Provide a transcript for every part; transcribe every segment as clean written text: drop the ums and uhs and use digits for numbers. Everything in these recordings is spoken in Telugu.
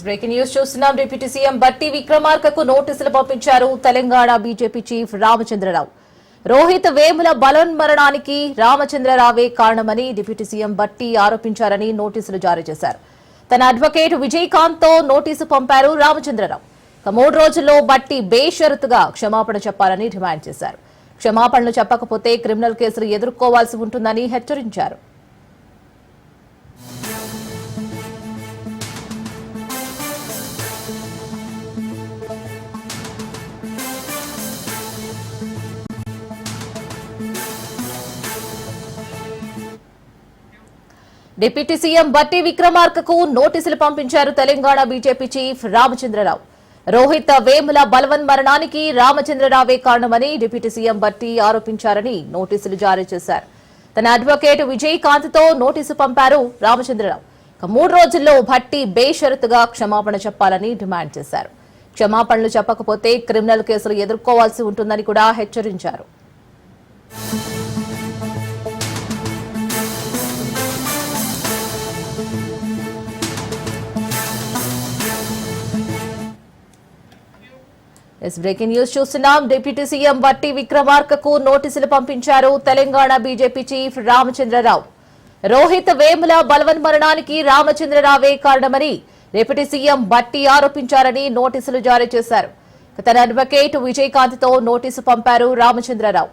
బ్రేకింగ్ న్యూస్ చూస్తున్నాం. డిప్యూటీ సీఎం బట్టి విక్రమార్కకు నోటీసులు పంపించారు తెలంగాణ బీజేపీ చీఫ్ రామచంద్రరావు. రోహిత్ వేముల బలవన్మరణానికి రామచంద్రరావే కారణమని డిప్యూటీ సీఎం బట్టి ఆరోపించారని నోటీసులు జారీ చేశారు. తన అడ్వకేట్ విజయకాంత్ తో నోటీసు పంపారు రామచంద్రరావు. 3 రోజుల్లో బట్టి బేషరతుగా క్షమాపణ చెప్పాలని డిమాండ్ చేశారు. క్షమాపణలు చెప్పకపోతే క్రిమినల్ కేసులు ఎదుర్కోవాల్సి ఉంటుందని హెచ్చరించారు. డిప్యూటీ సీఎం బట్టి విక్రమార్కకు నోటీసులు పంపించారు తెలంగాణ బీజేపీ చీఫ్ రామచంద్రరావు. రోహిత్ వేముల బలవన్మరణానికి రామచంద్రరావే కారణమని డిప్యూటీ సీఎం బట్టి ఆరోపించారని నోటీసులు జారీ చేశారు. తన అడ్వకేట్ విజయకాంత్ తో నోటీసు పంపారు రామచంద్రరావు. 3 రోజుల్లో భట్టి బేషరతుగా క్షమాపణ చెప్పాలని డిమాండ్ చేశారు. క్షమాపణలు చెప్పకపోతే క్రిమినల్ కేసులు ఎదుర్కోవాల్సి ఉంటుందని కూడా హెచ్చరించారు. బ్రేకింగ్ న్యూస్ చూస్తున్నాం. డిప్యూటీ సీఎం బట్టి విక్రమార్కకు నోటీసులు పంపించారు తెలంగాణ బీజేపీ చీఫ్ రామచంద్రరావు. రోహిత్ వేముల బలవన్మరణానికి రామచంద్రరావే కారణమని డిప్యూటీ సీఎం బట్టి ఆరోపించారని నోటీసులు జారీ చేశారు. తన అడ్వకేట్ విజయకాంత్ తో నోటీసు పంపారు రామచంద్రరావు.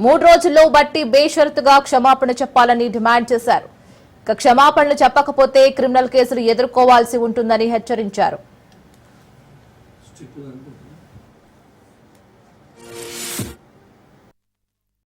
3 రోజుల్లో బట్టి బేషరతుగా క్షమాపణ చెప్పాలని డిమాండ్ చేశారు. క్షమాపణలు చెప్పకపోతే క్రిమినల్ కేసులు ఎదుర్కోవాల్సి ఉంటుందని హెచ్చరించారు.